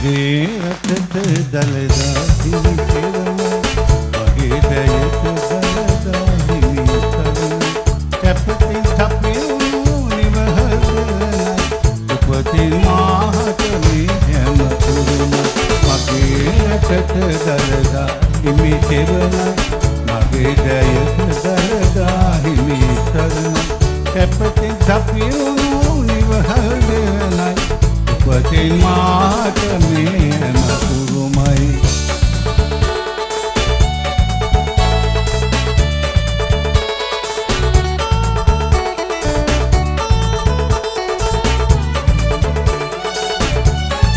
මගේ රටට දළදා හිමි කෙරම මගේ දැයට දළදා හිමි කරන කැපතින් තපිරුණු නිවහදලයි උපතින් මාහට මේ හැම තුරුම මගේ රටට දළදා හිමි කෙරම